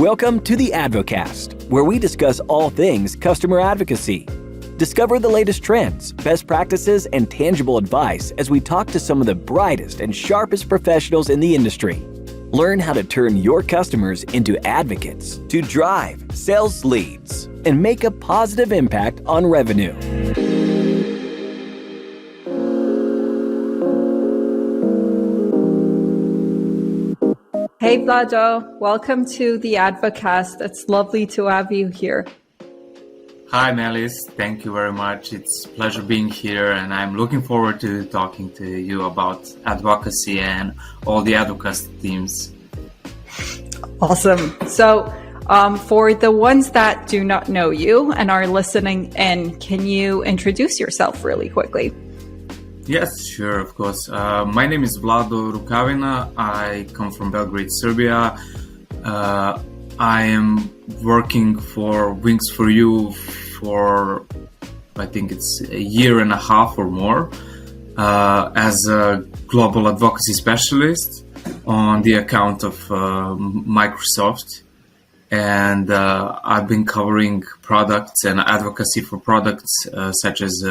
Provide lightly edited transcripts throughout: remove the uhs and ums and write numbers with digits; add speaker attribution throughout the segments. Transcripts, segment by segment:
Speaker 1: Welcome to the Advocast, where we discuss all things customer advocacy. Discover the latest trends, best practices, and tangible advice as we talk to some of the brightest and sharpest professionals in the industry. Learn how to turn your customers into advocates to drive sales leads and make a positive impact on revenue.
Speaker 2: Hey Vlado, welcome to the Advocast. It's lovely to have you here.
Speaker 3: Hi Melis, thank you very much. It's a pleasure being here, and I'm looking forward to talking to you about advocacy and all the Advocast teams.
Speaker 2: Awesome. So for the ones that do not know you and are listening in, can you introduce yourself really quickly?
Speaker 3: Yes, sure, of course. My name is Vlado Rukavina. I come from Belgrade, Serbia. I am working for Wings for You for, I think it's a year and a half or more, as a global advocacy specialist on the account of Microsoft. And I've been covering products and advocacy for products such as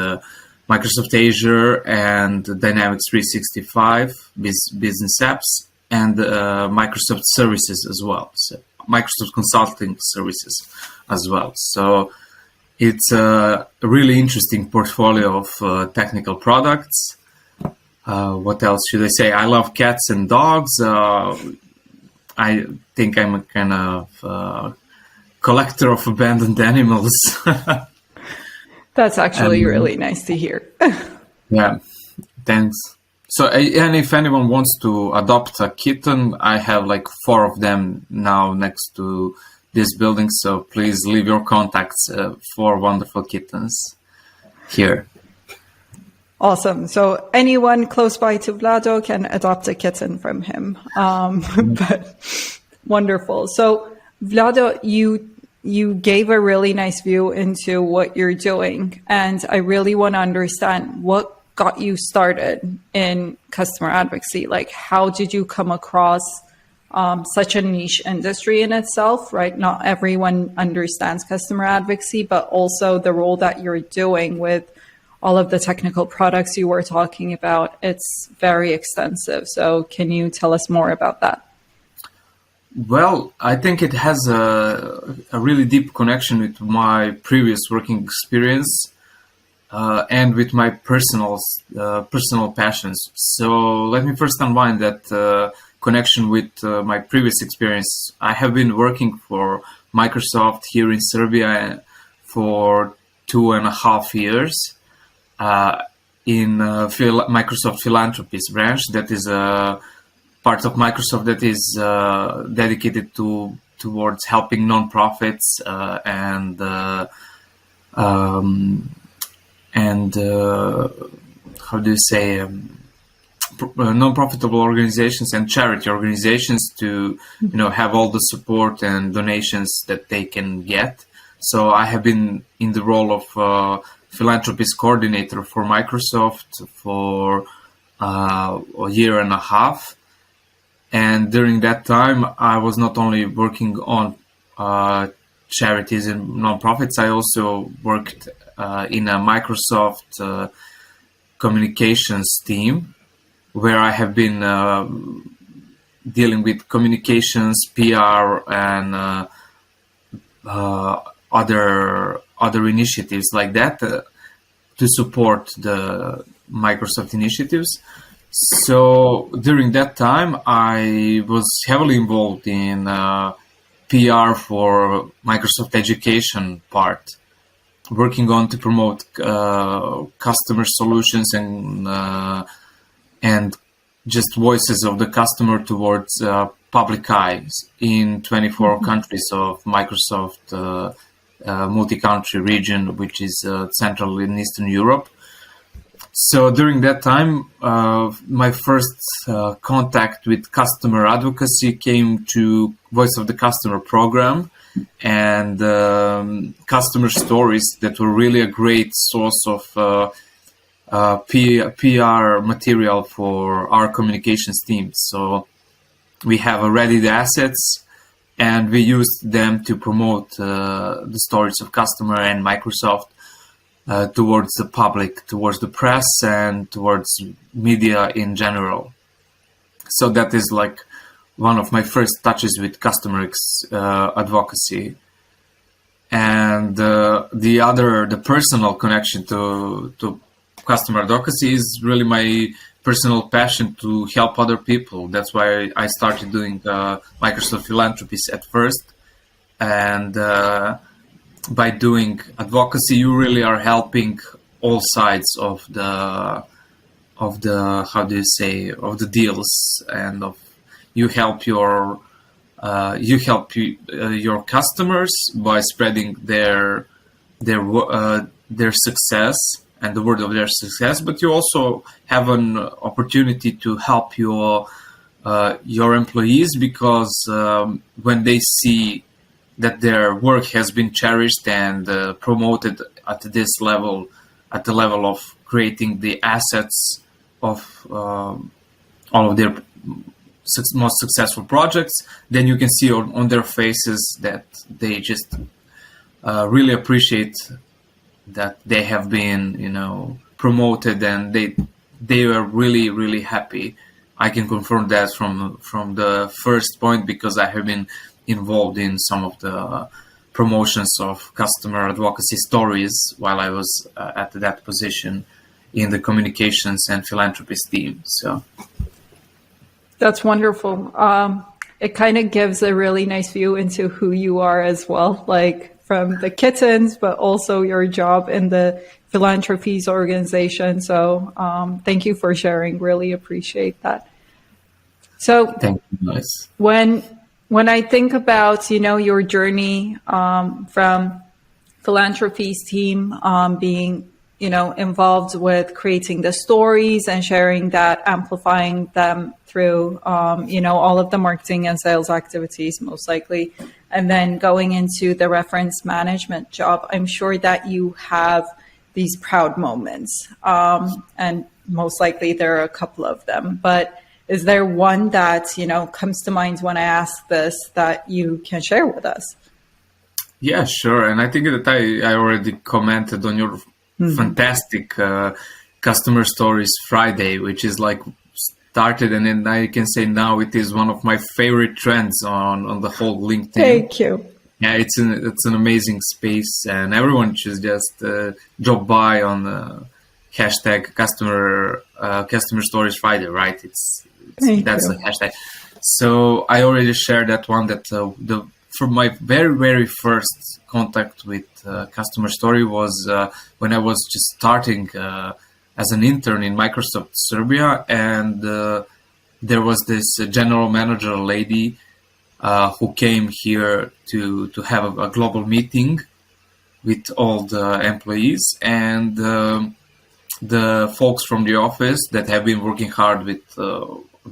Speaker 3: Microsoft Azure and Dynamics 365 business apps, and Microsoft services as well. So Microsoft consulting services as well. So it's a really interesting portfolio of technical products. What else should I say? I love cats and dogs. I think I'm a kind of collector of abandoned animals.
Speaker 2: That's actually really nice to hear.
Speaker 3: Yeah, thanks. So, and if anyone wants to adopt a kitten, I have like 4 of them now next to this building. So please leave your contacts for wonderful kittens here.
Speaker 2: Awesome. So anyone close by to Vlado can adopt a kitten from him. But wonderful. So Vlado, you gave a really nice view into what you're doing. And I really want to understand what got you started in customer advocacy. Like, how did you come across such a niche industry in itself, right? Not everyone understands customer advocacy, but also the role that you're doing with all of the technical products you were talking about. It's very extensive. So can you tell us more about that?
Speaker 3: Well, I think it has a really deep connection with my previous working experience and with my personal passions. So let me first unwind that connection with my previous experience. I have been working for Microsoft here in Serbia for 2.5 years in Microsoft philanthropy's branch. That is a part of Microsoft that is dedicated towards helping nonprofits and how do you say non-profitable organizations and charity organizations to have all the support and donations that they can get. So I have been in the role of philanthropist coordinator for Microsoft for a year and a half. And during that time, I was not only working on charities and nonprofits, I also worked in a Microsoft communications team, where I have been dealing with communications, PR, and other initiatives like that to support the Microsoft initiatives. So during that time, I was heavily involved in PR for Microsoft education part, working on to promote customer solutions and just voices of the customer towards public eyes in 24 countries of Microsoft multi-country region, which is Central and Eastern Europe. So during that time, my first contact with customer advocacy came to Voice of the Customer program and customer stories that were really a great source of PR material for our communications team. So we have already the assets and we used them to promote the stories of customer and Microsoft towards the public, towards the press, and towards media in general. So that is like one of my first touches with customer advocacy. And the personal connection to customer advocacy is really my personal passion to help other people. That's why I started doing Microsoft philanthropies at first. And by doing advocacy, you really are helping all sides of the how do you say, of the deals, and you help your customers by spreading their success and the word of their success, but you also have an opportunity to help your employees, because when they see that their work has been cherished and promoted at this level, at the level of creating the assets of all of their most successful projects, then you can see on their faces that they just really appreciate that they have been, promoted, and they are really, really happy. I can confirm that from the first point, because I have been involved in some of the promotions of customer advocacy stories while I was at that position in the communications and philanthropies team. So
Speaker 2: that's wonderful. It kind of gives a really nice view into who you are as well, like from the kittens, but also your job in the philanthropies organization. So thank you for sharing. Really appreciate that. So
Speaker 3: thank you. Nice.
Speaker 2: When I think about, your journey from philanthropies team being, involved with creating the stories and sharing that, amplifying them through, all of the marketing and sales activities, most likely, and then going into the reference management job, I'm sure that you have these proud moments. And most likely there are a couple of them, but is there one that, comes to mind when I ask this that you can share with us?
Speaker 3: Yeah, sure. And I think that I already commented on your fantastic Customer Stories Friday, which is like started, and then I can say now it is one of my favorite trends on the whole LinkedIn.
Speaker 2: Thank you.
Speaker 3: Yeah, it's an amazing space, and everyone should just drop by on the hashtag Customer Stories Friday, right? That's the hashtag. So I already shared that one, that from my very, very first contact with Customer Story was when I was just starting as an intern in Microsoft Serbia, and there was this general manager lady who came here to have a global meeting with all the employees, and the folks from the office that have been working hard with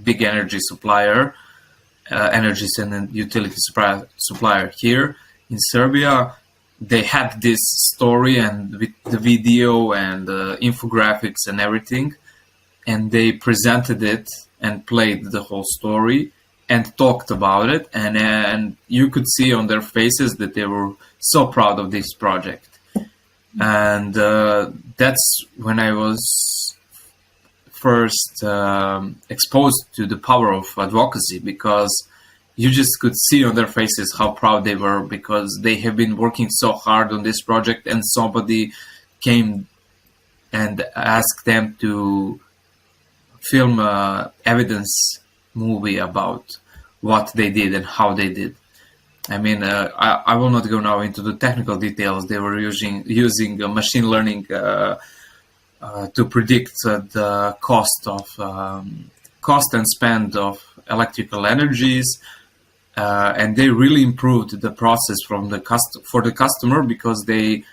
Speaker 3: big energy supplier, energies and utility supplier here in Serbia. They had this story, and with the video and infographics and everything, and they presented it and played the whole story and talked about it, and you could see on their faces that they were so proud of this project. And that's when I was first exposed to the power of advocacy, because you just could see on their faces how proud they were, because they have been working so hard on this project, and somebody came and asked them to film a evidence movie about what they did and how they did. I mean, I will not go now into the technical details. They were using machine learning to predict the cost and spend of electrical energies, and they really improved the process for the customer, because they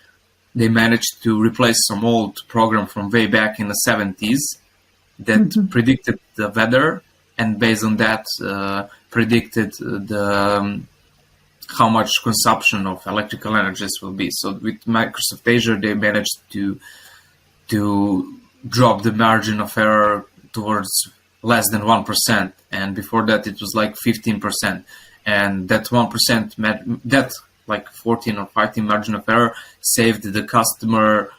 Speaker 3: managed to replace some old program from way back in the 70s that predicted the weather, and based on that predicted how much consumption of electrical energies will be. So with Microsoft Azure, they managed to drop the margin of error towards less than 1%, and before that it was like 15%, and that 1% that like 14 or 15 margin of error saved the customer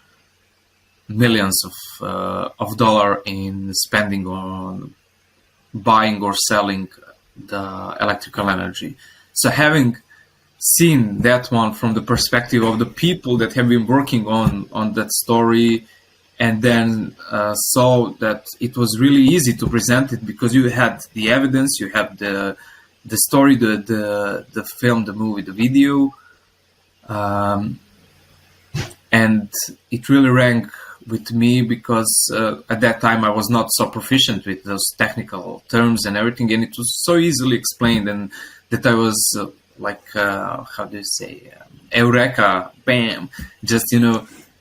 Speaker 3: millions of dollar in spending on buying or selling the electrical energy. So having seen that one from the perspective of the people that have been working on that story, and then saw that it was really easy to present it because you had the evidence, you have the story, the film, the movie, the video, and it really rang with me because at that time I was not so proficient with those technical terms and everything, and it was so easily explained, and that I was how do you say, eureka, bam, just,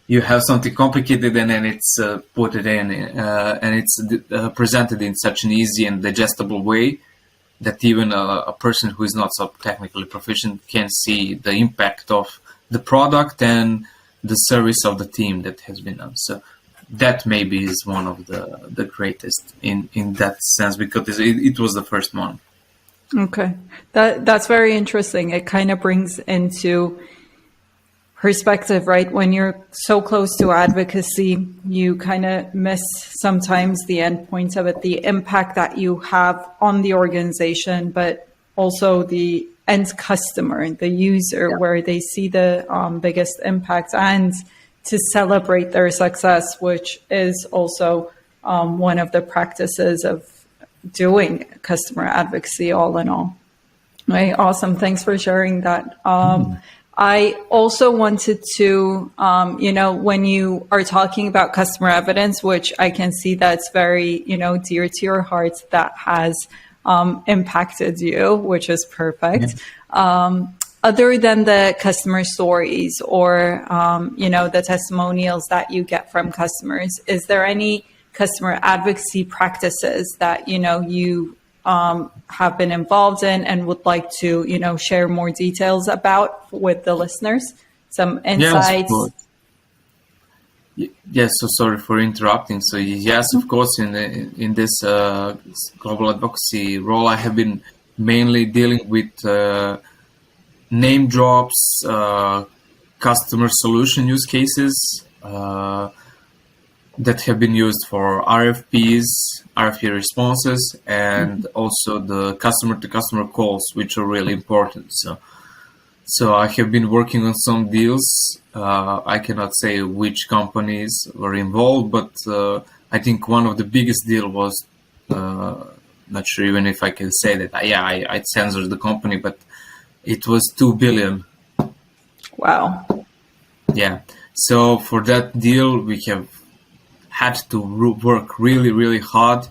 Speaker 3: you have something complicated and then it's put it in, and it's presented in such an easy and digestible way that even a person who is not so technically proficient can see the impact of the product and the service of the team that has been done. So that maybe is one of the greatest in that sense, because it was the first one.
Speaker 2: Okay, that's very interesting. It kind of brings into perspective, right? When you're so close to advocacy, you kind of miss sometimes the end point of it, the impact that you have on the organization, but also the end customer, the user, where they see the biggest impact, and to celebrate their success, which is also one of the practices of doing customer advocacy all in all. Right, awesome. Thanks for sharing that. I also wanted to, when you are talking about customer evidence, which I can see that's very, dear to your heart, that has impacted you, which is perfect. Other than the customer stories or, the testimonials that you get from customers, is there any customer advocacy practices that, you have been involved in and would like to, share more details about with the listeners? Some insights?
Speaker 3: Yes, so sorry for interrupting. So yes, of course, in this global advocacy role, I have been mainly dealing with name drops, customer solution use cases that have been used for RFP responses, and also the customer-to-customer calls, which are really important. So I have been working on some deals. I cannot say which companies were involved, but I think one of the biggest deal was, not sure even if I can say that. I censored the company, but it was 2 billion.
Speaker 2: Wow.
Speaker 3: Yeah. So for that deal, we have had to work really, really hard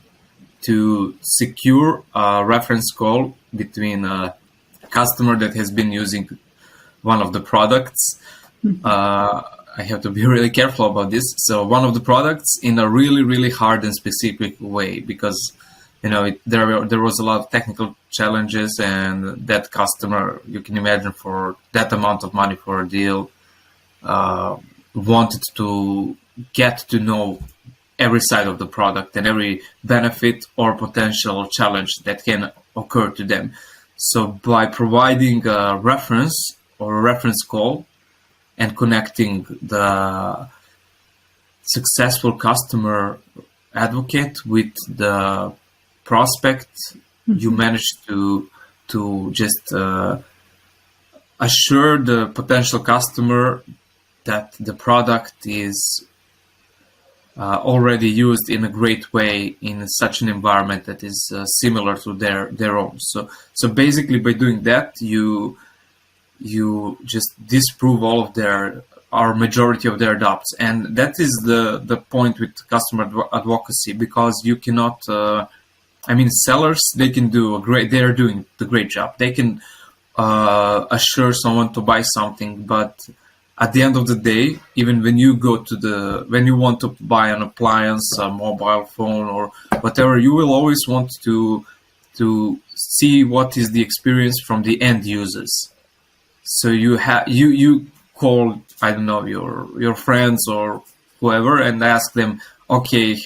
Speaker 3: to secure a reference call between a customer that has been using one of the products. I have to be really careful about this. So one of the products in a really, really hard and specific way, because there was a lot of technical challenges, and that customer, you can imagine, for that amount of money for a deal, wanted to get to know every side of the product and every benefit or potential challenge that can occur to them. So by providing a reference or a reference call and connecting the successful customer advocate with the prospect, you manage to just assure the potential customer that the product is already used in a great way in such an environment that is similar to their own. So basically, by doing that, you just disprove our majority of their doubts, and that is the point with customer advocacy, because you cannot. Sellers, they can do they're doing the great job. They can assure someone to buy something, but at the end of the day, even when you when you want to buy an appliance, a mobile phone, or whatever, you will always want to see what is the experience from the end users. So you call, I don't know, your friends or whoever, and ask them, okay,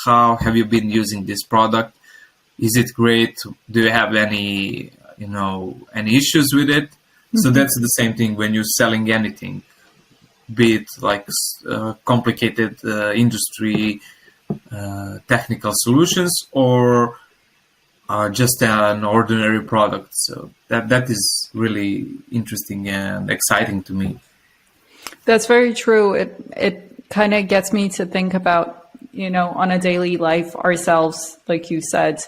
Speaker 3: how have you been using this product? Is it great? Do you have any issues with it? So that's the same thing when you're selling anything, be it like complicated industry technical solutions or just an ordinary product. So that is really interesting and exciting to me.
Speaker 2: That's very true. It kind of gets me to think about, on a daily life ourselves, like you said,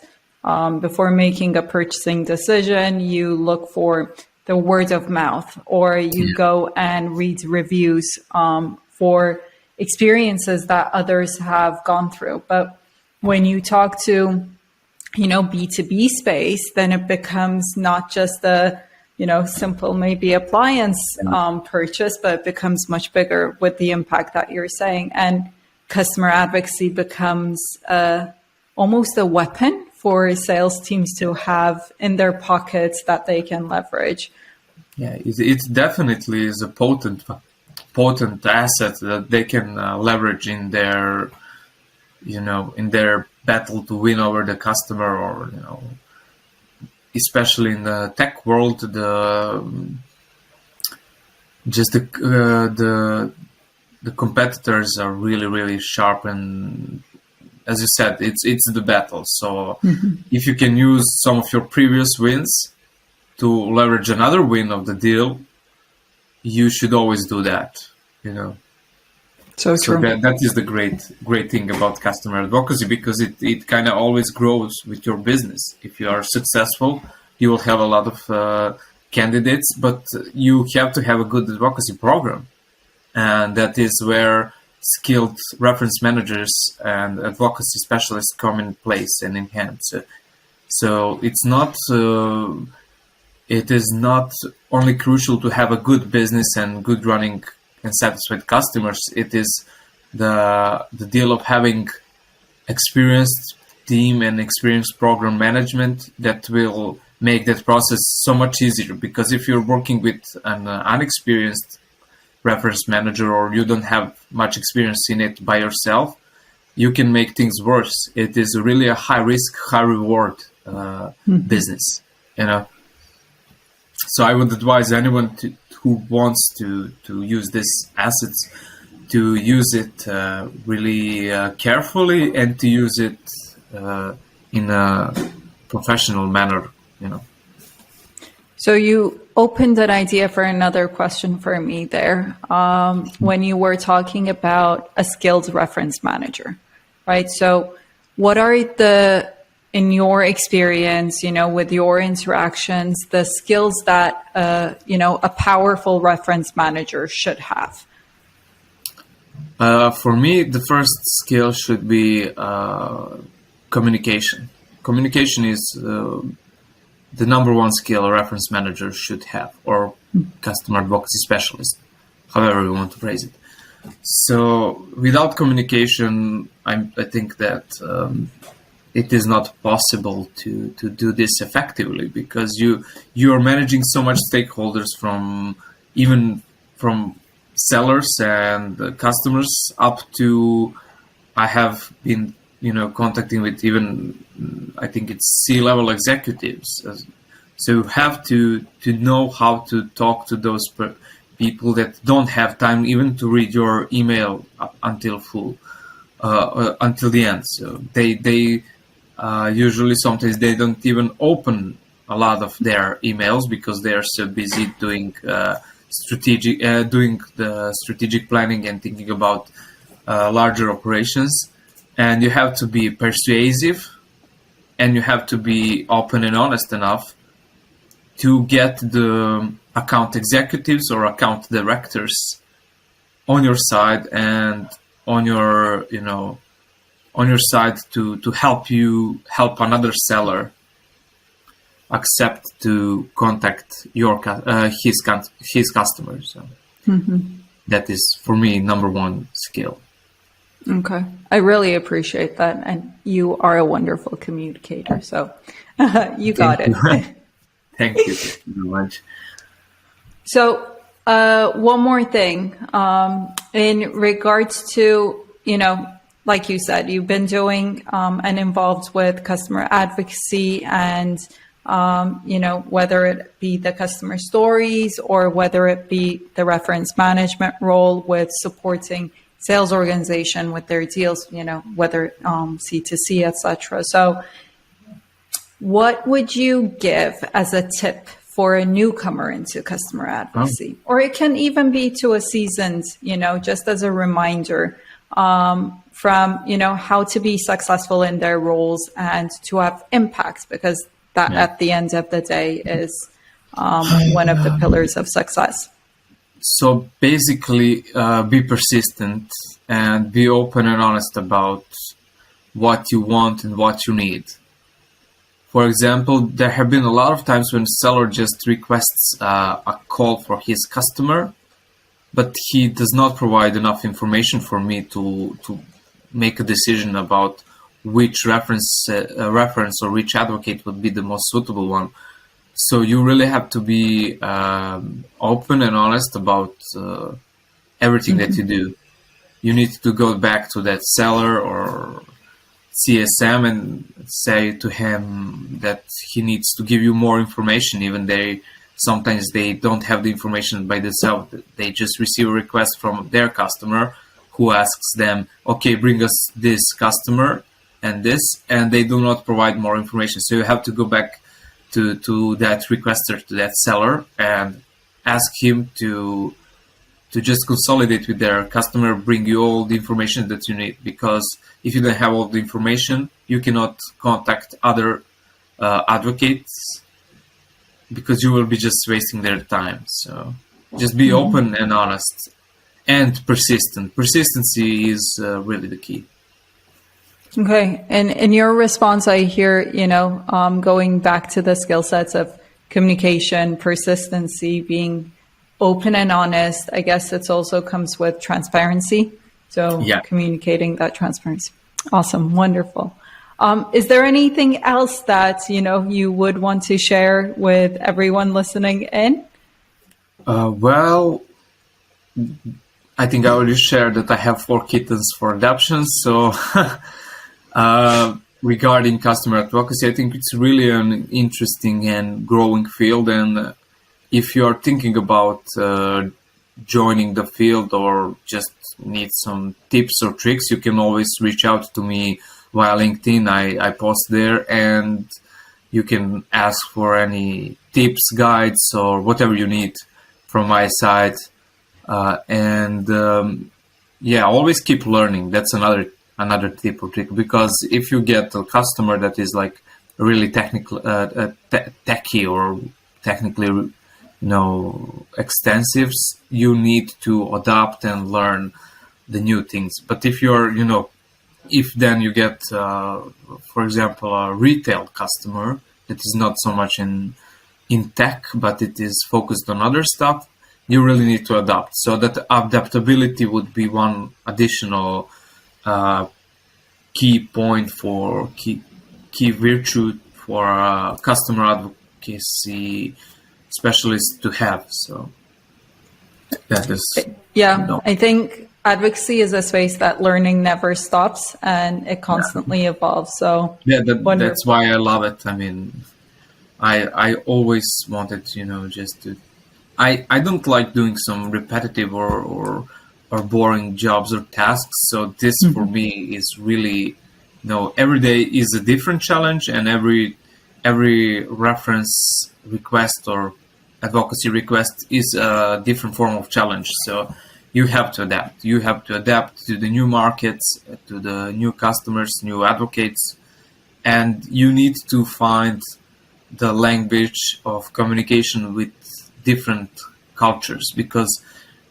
Speaker 2: before making a purchasing decision, you look for the word of mouth, or you go and read reviews for experiences that others have gone through. But when you talk to, B2B space, then it becomes not just a, simple maybe appliance purchase, but it becomes much bigger with the impact that you're saying. And customer advocacy becomes almost a weapon for sales teams to have in their pockets that they can leverage.
Speaker 3: Yeah, it definitely is a potent asset that they can leverage in their, in their battle to win over the customer, or especially in the tech world, the competitors are really, really sharp, and as you said, it's the battle. So if you can use some of your previous wins to leverage another win of the deal, you should always do that.
Speaker 2: So true.
Speaker 3: That is the great thing about customer advocacy, because it kind of always grows with your business. If you are successful, you will have a lot of candidates, but you have to have a good advocacy program, and that is where skilled reference managers and advocacy specialists come in place and in hand. So it is not only crucial to have a good business and good running and satisfied customers. It is the deal of having experienced team and experienced program management that will make that process so much easier. Because if you're working with an unexperienced reference manager, or you don't have much experience in it by yourself, you can make things worse. It is really a high risk, high reward business, So I would advise anyone who wants to use these assets to use it really carefully, and to use it in a professional manner,
Speaker 2: So you opened an idea for another question for me there, when you were talking about a skilled reference manager, right? So what are in your experience, with your interactions, the skills that, a powerful reference manager should have?
Speaker 3: For me, the first skill should be communication. Communication is the number one skill a reference manager should have, or customer advocacy specialist, however you want to phrase it. So without communication, I think that it is not possible to do this effectively, because you are managing so much stakeholders, from sellers and customers up to, I have been contacting with even, I think it's C-level executives. So you have to know how to talk to those people that don't have time even to read your email until the end. So they usually, sometimes they don't even open a lot of their emails, because they are so busy doing the strategic planning and thinking about larger operations. And you have to be persuasive, and you have to be open and honest enough to get the account executives or account directors on your side, and on your side to help another seller accept to contact his customers. So that is, for me, number one skill.
Speaker 2: Okay. I really appreciate that. And you are a wonderful communicator. So you got it.
Speaker 3: Thank you very much.
Speaker 2: So one more thing, in regards to, like you said, you've been doing and involved with customer advocacy and, whether it be the customer stories or whether it be the reference management role with supporting sales organization with their deals, whether C2C, etc. So what would you give as a tip for a newcomer into customer advocacy? Or it can even be to a seasoned, just as a reminder from, how to be successful in their roles and to have impact, because that at the end of the day is one of the pillars of success.
Speaker 3: So basically, be persistent and be open and honest about what you want and what you need. For example, there have been a lot of times when seller just requests a call for his customer, but he does not provide enough information for me to make a decision about which reference or which advocate would be the most suitable one. So you really have to be open and honest about everything that you do. You need to go back to that seller or CSM and say to him that he needs to give you more information. Even sometimes they don't have the information by themselves. They just receive a request from their customer who asks them, okay, bring us this customer and this, and they do not provide more information. So you have to go back to that requester, to that seller, and ask him to just consolidate with their customer, bring you all the information that you need. Because if you don't have all the information, you cannot contact other advocates, because you will be just wasting their time. So just be open and honest and persistent. Persistency is really the key.
Speaker 2: Okay. And in your response, I hear, going back to the skill sets of communication, persistency, being open and honest. I guess it also comes with transparency. So communicating that transparency. Awesome. Wonderful. Is there anything else that, you would want to share with everyone listening in?
Speaker 3: Well, I think I already shared that I have 4 kittens for adoption. So regarding customer advocacy, I think it's really an interesting and growing field. And if you are thinking about joining the field or just need some tips or tricks, you can always reach out to me via LinkedIn. I post there, and you can ask for any tips, guides, or whatever you need from my side. Always keep learning. That's another tip or trick, because if you get a customer that is like really technical, techy or technically extensive, you need to adapt and learn the new things. But if you're, if then you get, for example, a retail customer that is not so much in tech, but it is focused on other stuff, you really need to adapt. So that adaptability would be one additional key point for key virtue for customer advocacy specialists to have. So that is
Speaker 2: I think advocacy is a space that learning never stops and it constantly evolves. So
Speaker 3: that's why I love it. I mean, I always wanted just to I don't like doing some repetitive or boring jobs or tasks. So this for me is really, every day is a different challenge, and every reference request or advocacy request is a different form of challenge. So you have to adapt. You have to adapt to the new markets, to the new customers, new advocates, and you need to find the language of communication with different cultures, because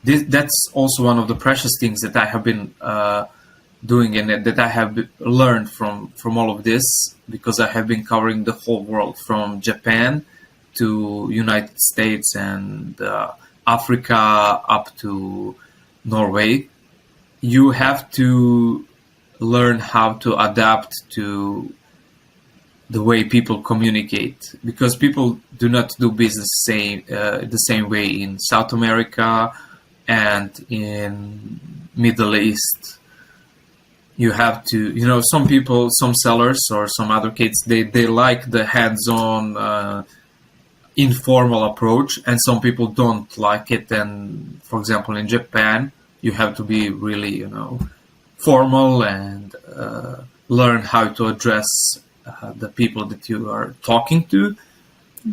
Speaker 3: that's also one of the precious things that I have been doing, and that I have learned from all of this, because I have been covering the whole world, from Japan to United States and Africa up to Norway. You have to learn how to adapt to the way people communicate, because people do not do business the same way in South America and in Middle East. you have to, some people, some sellers or some advocates, they like the hands-on, informal approach, and some people don't like it. And for example, in Japan, you have to be really, formal and learn how to address the people that you are talking to,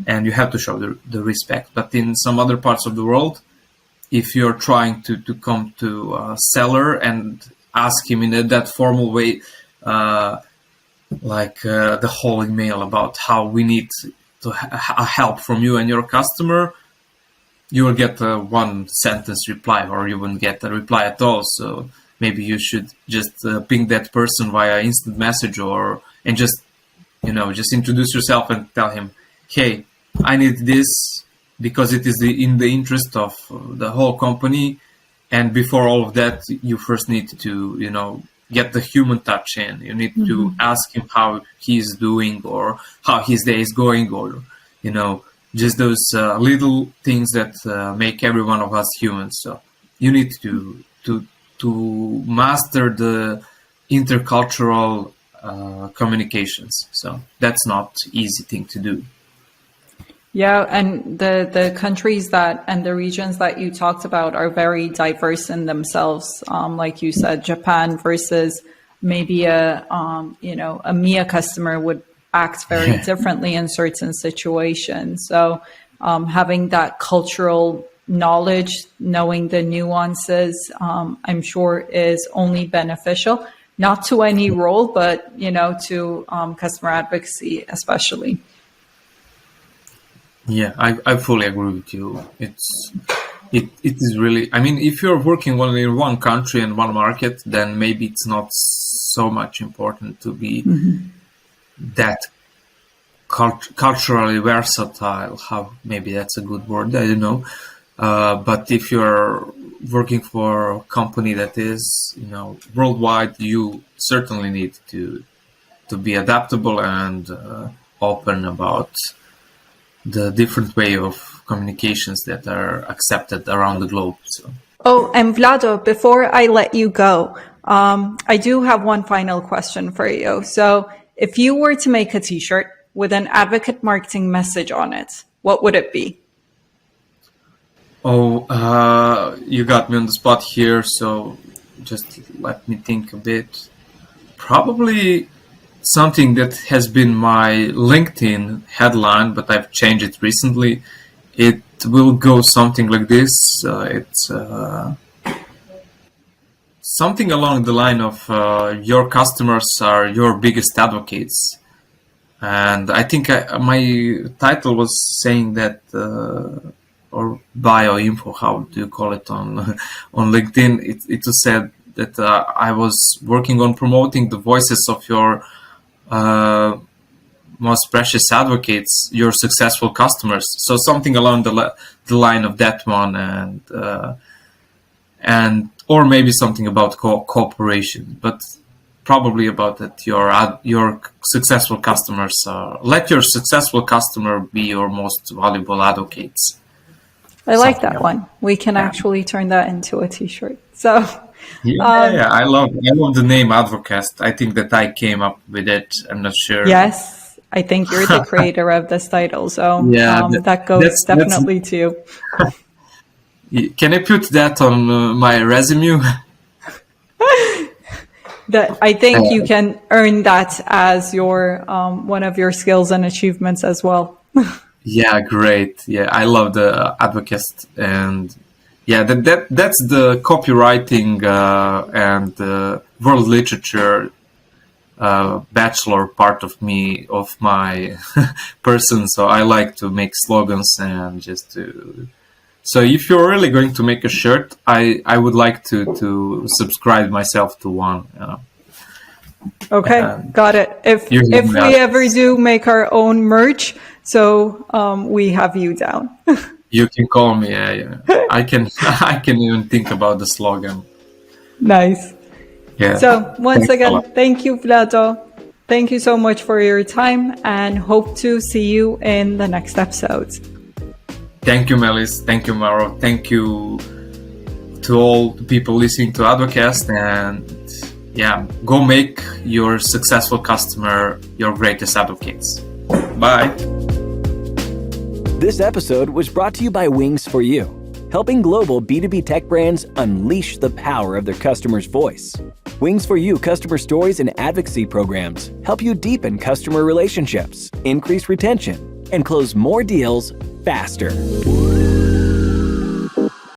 Speaker 3: and you have to show the respect. But in some other parts of the world, if you're trying to come to a seller and ask him in that formal way, like the whole email about how we need to help from you and your customer, you will get a one sentence reply, or you won't get a reply at all. So maybe you should just ping that person via instant message, and just introduce yourself and tell him, hey, I need this because it is in the interest of the whole company. And before all of that, you first need to, get the human touch in. You need to ask him how he's doing, or how his day is going, or, just those little things that make every one of us human. So you need to master the intercultural communications. So that's not easy thing to do.
Speaker 2: Yeah, and the countries and the regions that you talked about are very diverse in themselves. Like you said, Japan versus maybe a MIA customer would act very differently in certain situations. So having that cultural knowledge, knowing the nuances, I'm sure is only beneficial, not to any role, but, to customer advocacy especially.
Speaker 3: Yeah, I fully agree with you. It is really, if you're working only in one country and one market, then maybe it's not so much important to be that culturally versatile. Maybe that's a good word, I don't know. But if you're working for a company that is, worldwide, you certainly need to be adaptable and open about the different way of communications that are accepted around the globe. So.
Speaker 2: Oh, and Vlado, before I let you go, I do have one final question for you. So if you were to make a t-shirt with an advocate marketing message on it, what would it be?
Speaker 3: Oh, you got me on the spot here. So just let me think a bit. Probably something that has been my LinkedIn headline, but I've changed it recently. It will go something like this. It's something along the line of your customers are your biggest advocates. And I think my title was saying that, or bio info, how do you call it on LinkedIn? It was said that I was working on promoting the voices of your most precious advocates, your successful customers. So something along the line of that one, and or maybe something about cooperation, but probably about that your successful customers. Let your successful customer be your most valuable advocates.
Speaker 2: I like that one. We can actually turn that into a t-shirt. So
Speaker 3: yeah, I love the name Advocast. I think that I came up with it. I'm not sure.
Speaker 2: Yes, I think you're the creator of this title. So that goes definitely to you.
Speaker 3: Can I put that on my resume?
Speaker 2: I think you can earn that as your one of your skills and achievements as well.
Speaker 3: Yeah, great. Yeah, I love the Advocast, and yeah, that's the copywriting and world literature bachelor part of my person. So I like to make slogans and just to. So if you're really going to make a shirt, I would like to subscribe myself to one.
Speaker 2: Okay, got it. If we ever do make our own merch, so we have you down.
Speaker 3: You can call me. Yeah. I can even think about the slogan.
Speaker 2: Nice.
Speaker 3: Yeah.
Speaker 2: So once again, thank you, Vlado. Thank you so much for your time, and hope to see you in the next episodes.
Speaker 3: Thank you, Melis. Thank you, Maro. Thank you to all the people listening to Advocast, and go make your successful customer your greatest advocates. Bye.
Speaker 1: This episode was brought to you by Wings for You, helping global B2B tech brands unleash the power of their customers' voice. Wings for You customer stories and advocacy programs help you deepen customer relationships, increase retention, and close more deals faster.